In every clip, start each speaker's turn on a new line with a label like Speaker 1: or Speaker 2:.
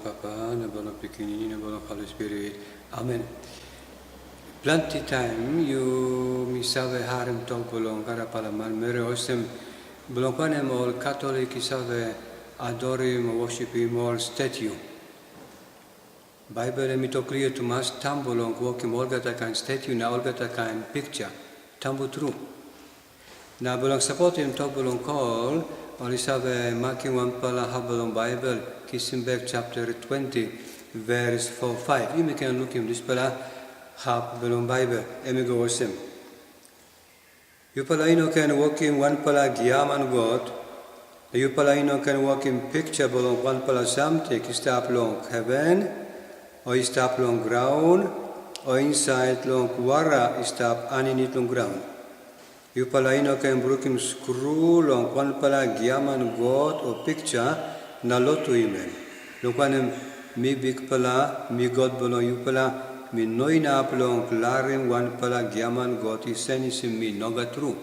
Speaker 1: Papa, na bono Pequeni, na bono Holy Spirit. Amen. Plenty time you misave harem tok bolong kara palaman mere osem bolong panem all Catholic isave adorim worshipim all stetiu. Bible mi to clear to mas tambolong wokim olgata kan stetiu na olgata kan picture tambu true. Na bolong supportim tok bolong call Olisave making one pala habolong Bible Kisimberg chapter 20 verse 4-5. You can look in this pala hab belong Bible. Emigo osem. You pala ino can walk in one pala giaman God. You pala ino can walk in picture belong one pala something stop long heaven or stop long ground or inside long wara stop aninit long ground. You pala ino can broken screw long one pala giaman God or picture na lotu imen. Long mi big pala mi God belong you pala mi noina plong larim one pala giaman God is senisim mi noga true.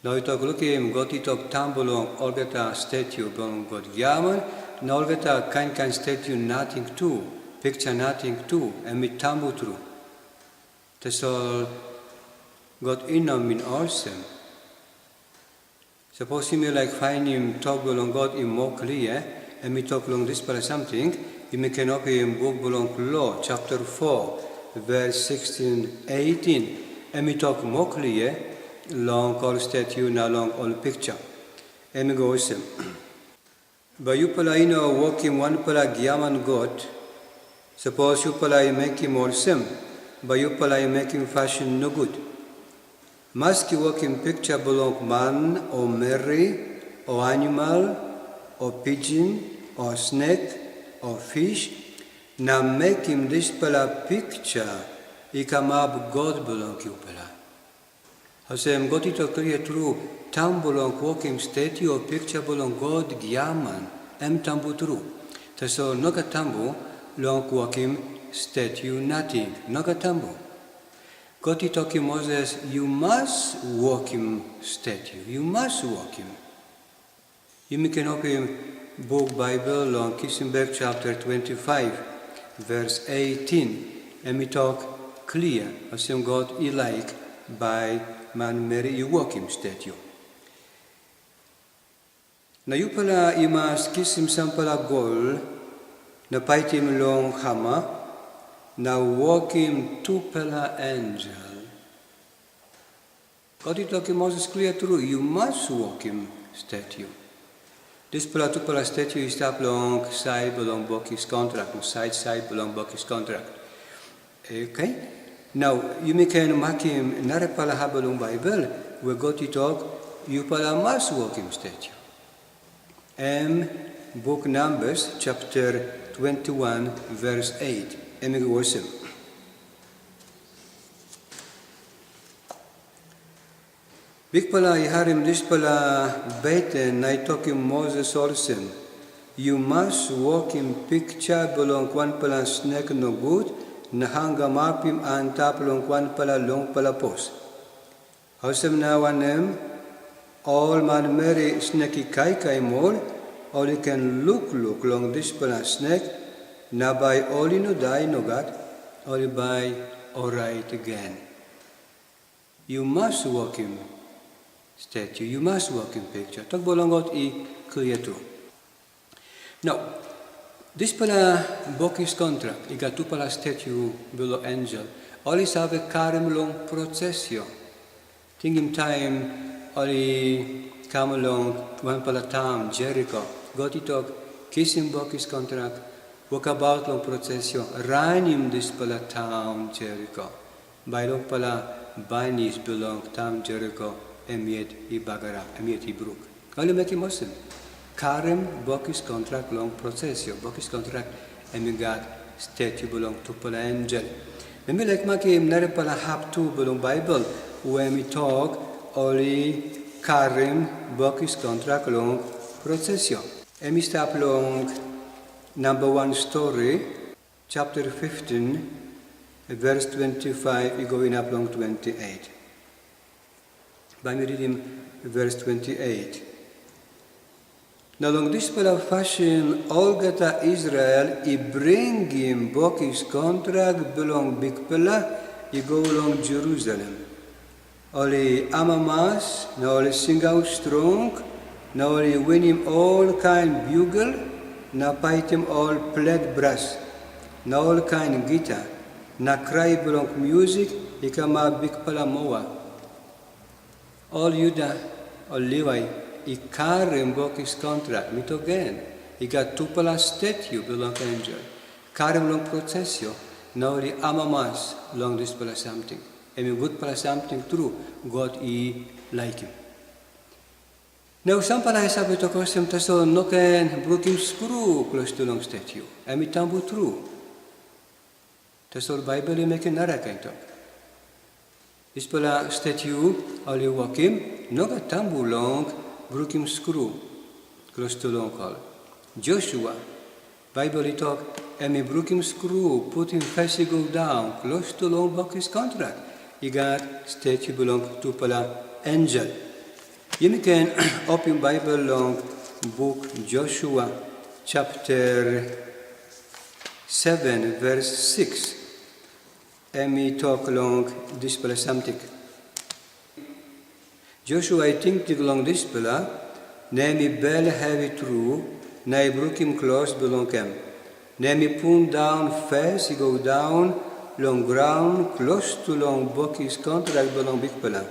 Speaker 1: Now you talk looking God it talk tambolong olgeta statue belong God giaman na olgeta kan statue nothing too picture nothing too and mi tambu true. That's all God inam min awesome. Suppose you like find him talk belong God in more clear and me talk along this para something. You can open in book belong law chapter 4 verse 16-18 and me talk more clear long all statue na long all picture. And me go awesome. But you pala ino walking one pala giaman God. Suppose you pala make him awesome. But you pala make him fashion no good. Maski walking picture belong man or Mary or animal or pigeon or snake or fish. Now make him this pala picture. Ikamab God belong you pala. Hasem God ito clear true. Tam belong walking statue or picture belong God giaman. Em tambu true. So noga tambu long walking statue nothing. Noga tambu. God is talking Moses, you must walk him statue. You must walk him. You can open book Bible on Kisimberg chapter 25, verse 18. And we talk clear, as God is like by man Mary, you walk him statue. Na you pala imas kisim sampala gol, na paitim long hama, now walk him to pala angel. God is talking Moses clear through. You must walk him statue. This pala to pala statue is up long side belong Bokis contract. Side belong Bokis contract. Okay? Now you can make him nare pala habalong Bible where God is talk. You pala must walk him statue. Book Numbers chapter 21 verse 8. Emigo worship. Big pala iharim this pala beten na itokim Moses olsen. You must walk in picture belong kwan pala snake no good na hanga mapim antap long kwan pala long pala pos. Hosem na wanem all man meri snake kai mol all you can look long this pala snake. Na by all no die no God, or by all right again. You must walk him statue, you must walk in picture. Talk bolongot I clear too. Now, this pala Bokis contract, I got two pala statue below angel. Always have a karem long procession. Think in time, only come along one pala town, Jericho. Got to talk, kissing Bokis contract. Walk about long procession, ranim this pala town Jericho. By long pala banis belong town Jericho, emiet I bagara, emiet I brook. Only make him Muslim. Karem Bokis contract long procession. Bokis contract emigat statue belong to pala angel. Maybe like makim nare pala hap tu belong Bible when we talk only Karem Bokis contract long procession. Emi stop long Number 1 story, chapter 15, verse 25, going up long 28. By me reading verse 28. Now long this pala fashion all gata Israel I bring him bokis contract belong big pala I go along Jerusalem. Oli amamas, na oli sing out strong, na oli win him all kind bugle, na fight him all plate brass, na all kind guitar, na cry belong music, I kama big pala moa. All Judah, all Levi, I carry him bokis contract, mit again. I got two pala statue belong angel. Carry him long processio, na oli amamas, long this pala something. And good pala something true, God I like him. Now some pala sabi to kosem taso no can broken screw close to long statue. And mi tambu true. Taso Bible I make another kind of. This pala statue only walk him, no ga tambu long broken screw close to long call. Joshua, Bible I talk, and mi broken screw put him face go down close to long book his contract. I got statue belong to pala angel. You can open Bible long book Joshua chapter 7 verse 6. And me talk along this pala something. Joshua I think along this pala, name bell heavy true, na brook him close belong him. Name pull down fast, he go down long ground, close to long bokis contract belong big pala.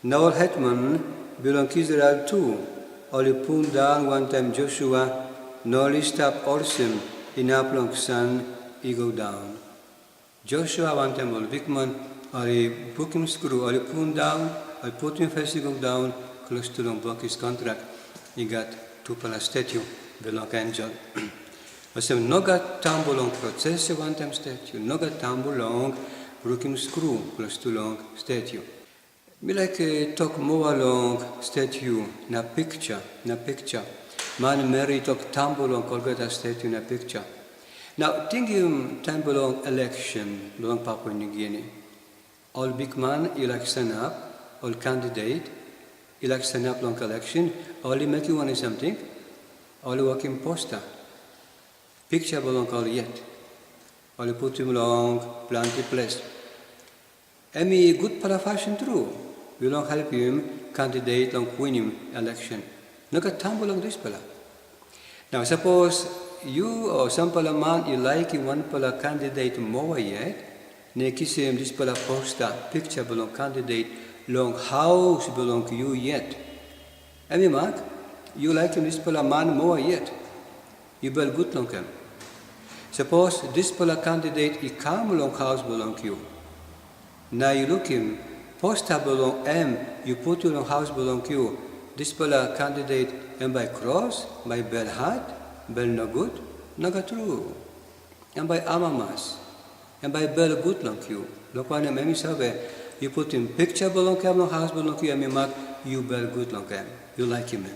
Speaker 1: Now hetman belong Israel too. Only pull down one time Joshua, no stop awesome, in up long sun, he go down. Joshua one time all big man, only book him screw, only pull down, I put him face, he go down, close to long bokis contract. He got two pala statue belong angel. Osem noga tambo long process one time statue, noga tambo long broken screw close to long statue. Me like talk more long statue na picture. Man Mary talk tambo long Kolgata statue na picture. Now think tambo long election long Papua New Guinea. All big man you like stand up, all candidate, you like stand up long election, only make you want something, only working poster. Picture belong all yet. Only put him long, plenty place. Any good para fashion true. We long help him candidate long win him election. No got tumble on this pala. Now suppose you or some pala man you like one pala candidate more yet, ne kiss him this pala poster, picture belong candidate long house belong to you yet. Any mark, you like him this pala man more yet. You bel good long him. Suppose this pala candidate I come long house belong you. Now you look him, poster belong you put your long house belong you. This pala candidate and by cross, by bel hat, bel no good, no got true. And by amamas, and by bel good long you. Look one em sabe, you put him picture belong him, long house belong you, and me mark you bel good long him. You like him.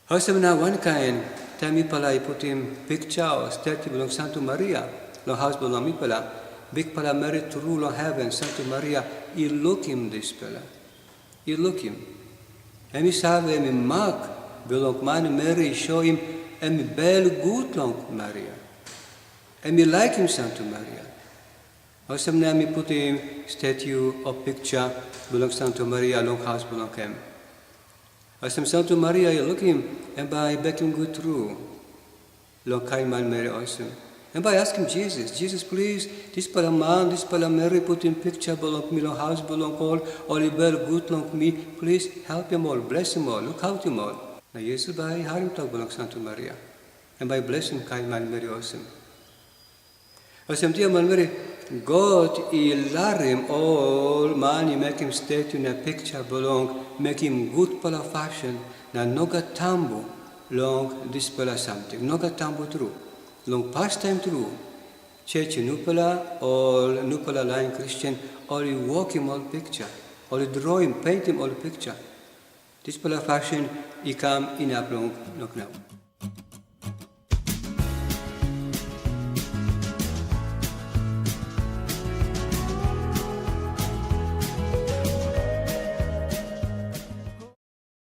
Speaker 1: Howsem now one kind, tell me pala I put him picture or statue belong Santa Maria, long house belong me pala, big pala married to rule on heaven, Santa Maria, you look him this pala, you look him. And me sabe, me mark, belong man Mary, show him, and me bel good long Maria. And me like him Santa Maria. Howsem now me put him statue or picture belong Santa Maria, long house belong him. As I'm Santa Maria, you look him, and by begging good through, long kind man Mary awesome. And by asking Jesus, please, this pala man, this pala Mary put in picture belong me, long house belong all you bear good long me, please help him all, bless him all, look out him all. Now Jesus by harim talk belong Santa Maria, and by blessing kind man Mary awesome. Awesome dear man Mary, God I love him all man, he make him statue in a picture belong, make him good pala fashion, na noga tambo long this pala something, noga tambo true, long pastime true. Church nupala, all nupala line Christian, all you walk him all picture, all you draw him, paint him all picture. This pala fashion, he come in up long now.